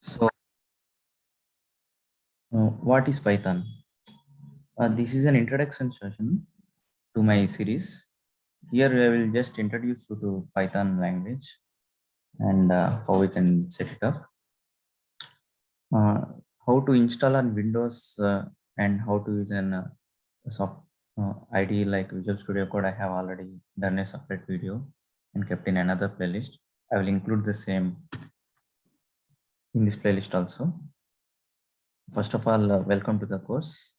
So, what is Python? This is an introduction session to my series. Here, I will just introduce you to Python language and how we can set it up, uh, how to install on Windows, and how to use an soft IDE like Visual Studio Code. I have already done a separate video and kept in another playlist. I will include the same in this playlist also. First of all, welcome to the course.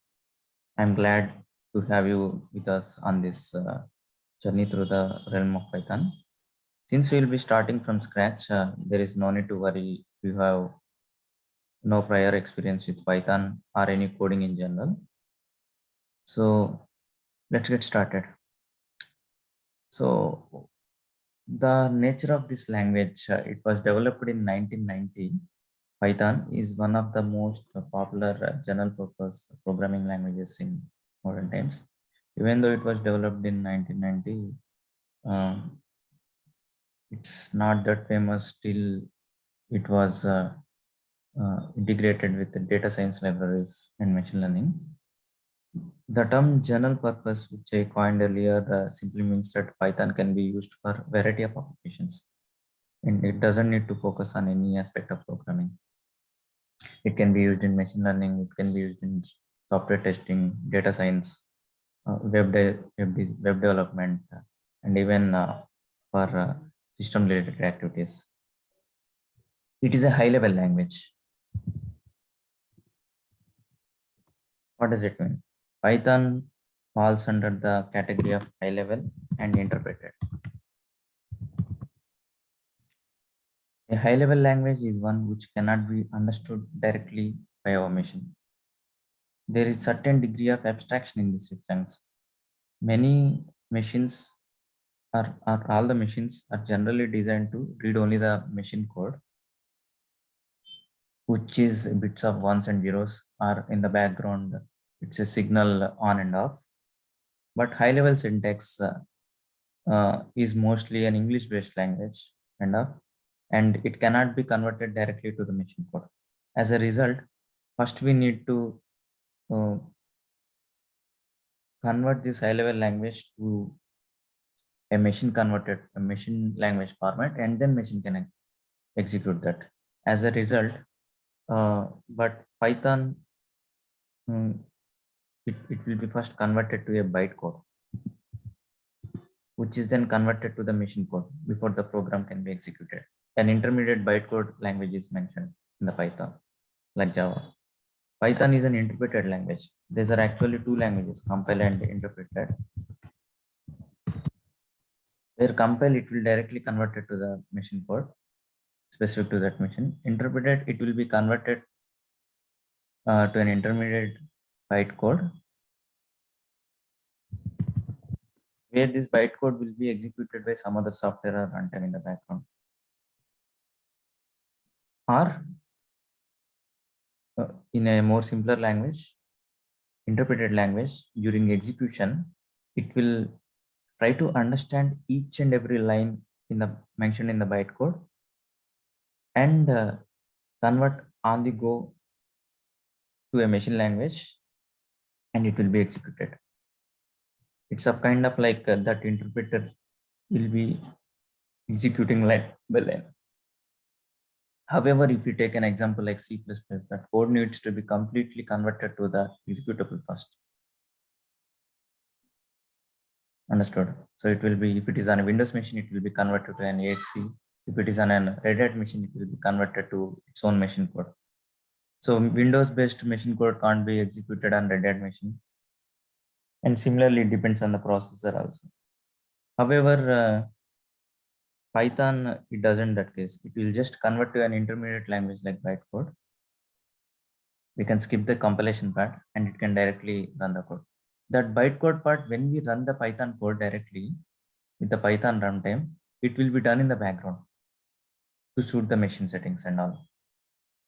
I'm glad to have you with us on this journey through the realm of Python. Since we'll be starting from scratch, there is no need to worry if you have no prior experience with Python or any coding in general. So let's get started. So the nature of this language, it was developed in 1990. Python is one of the most popular general purpose programming languages in modern times. Even though it was developed in 1990, um, it's not that famous still. It was integrated with the data science libraries and machine learning. The term general purpose, which I coined earlier, simply means that Python can be used for variety of applications, and it doesn't need to focus on any aspect of programming. It can be used in machine learning, it can be used in software testing, data science, web development, and even for system related activities. It is a high level language. What does it mean? Python falls under the category of high level and interpreted. A high level language is one which cannot be understood directly by our machine. There is certain degree of abstraction in this sense. Many machines are all the machines are generally designed to read only the machine code, which is bits of ones and zeros, or in the background it's a signal on and off. But high level syntax is mostly an English based language and it cannot be converted directly to the machine code. As a result, first we need to uh, convert this high level language to a machine language format, and then machine can execute that. As a result, but Python, it will be first converted to a bytecode, which is then converted to the machine code before the program can be executed. An intermediate bytecode language is mentioned in the Python, like Java. Python is an interpreted language. These are actually two languages, compile and interpreted. Where compile, it will directly convert it to the machine code specific to that machine. Interpreted, it will be converted to an intermediate bytecode, where this bytecode will be executed by some other software or runtime in the background. Or in a more simpler language, interpreted language, during execution, it will try to understand each and every line in the mentioned in the bytecode and convert on the go to a machine language, and it will be executed. It's a kind of like that interpreter will be executing line by line. However, if you take an example like C++, that code needs to be completely converted to the executable first. Understood. So it will be, if it is on a Windows machine, it will be converted to an exe. If it is on a Red Hat machine, it will be converted to its own machine code. So Windows-based machine code can't be executed on Red Hat machine. And similarly, it depends on the processor also. However, Python, it doesn't that case. It will just convert to an intermediate language like bytecode. We can skip the compilation part and it can directly run the code. That bytecode part, when we run the Python code directly with the Python runtime, it will be done in the background to suit the machine settings and all.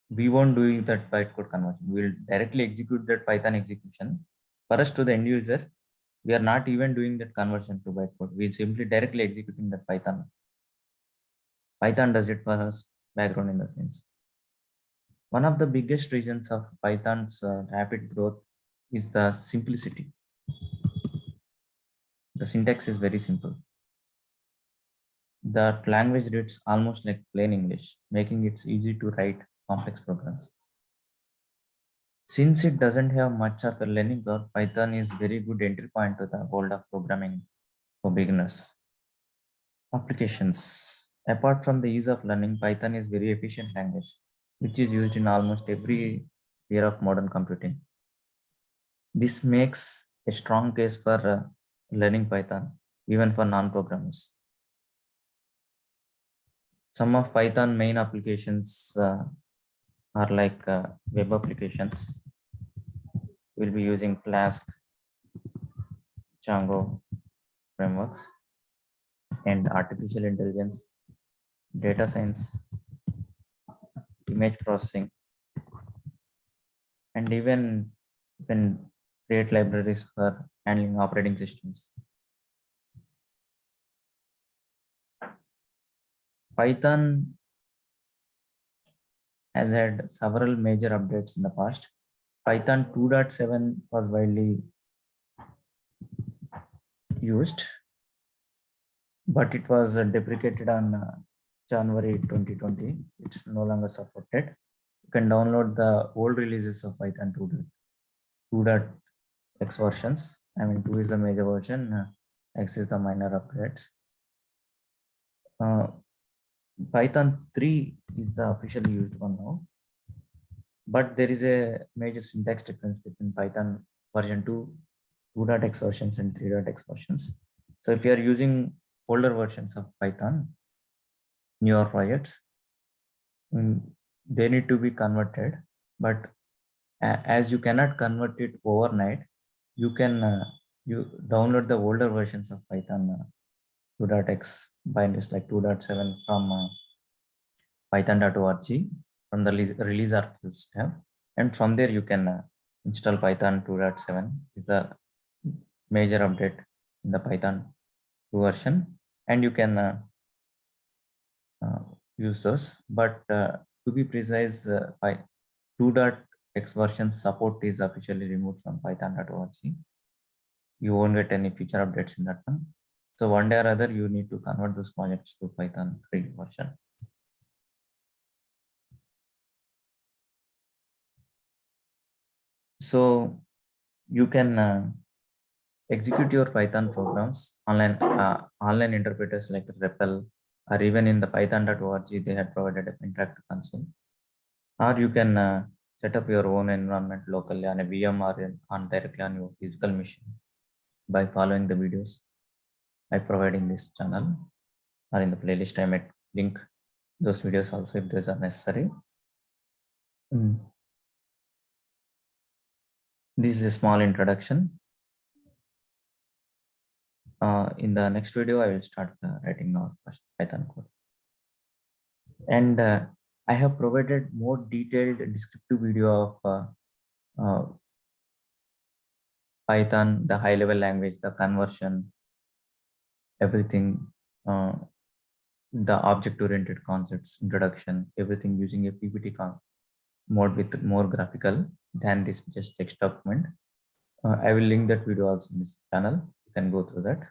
We won't do that bytecode conversion. We'll directly execute that Python execution. For us to the end user, we are not even doing that conversion to bytecode. We're simply directly executing that Python. Python does it for us background in the sense. One of the biggest reasons of Python's rapid growth is the simplicity. The syntax is very simple. The language reads almost like plain English, making it easy to write complex programs. Since it doesn't have much of a learning curve, Python is very good entry point to the world of programming for beginners. Applications. Apart from the ease of learning, Python is very efficient language, which is used in almost every sphere of modern computing. This makes a strong case for learning Python, even for non-programmers. Some of Python main applications are like web applications. We'll be using Flask, Django frameworks, and artificial intelligence, data science, image processing, and even you can create libraries for handling operating systems. Python has had several major updates in the past. Python 2.7 was widely used, but it was deprecated on January 2020. It's no longer supported. You can download the old releases of Python 2.x versions. I mean, 2 is the major version, X is the minor upgrades. Python 3 is the officially used one now, but there is a major syntax difference between Python version 2, 2.x versions and 3.x versions. So if you are using older versions of Python in your projects, they need to be converted, but as you cannot convert it overnight, you can you download the older versions of Python 2.x binaries like 2.7 from python.org from the release articles tab, and from there you can install Python 2.7 is the major update in the Python 2 version, and you can use those. But to be precise, 2.x version support is officially removed from python.org. You won't get any feature updates in that one. So one day or other, you need to convert those projects to Python 3 version. So you can execute your Python programs online interpreters like REPL, or even in the python.org, they had provided an interactive console. Or you can set up your own environment locally on a VM or directly on your physical machine by following the videos I provide in this channel or in the playlist. I might link those videos also if those are necessary. This is a small introduction. In the next video, I will start writing our first Python code. And I have provided more detailed descriptive video of Python, the high level language, the conversion, everything, the object oriented concepts, introduction, everything using a PPT mode with more graphical than this just text document. I will link that video also in this channel. You can go through that.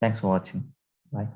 Thanks for watching. Bye.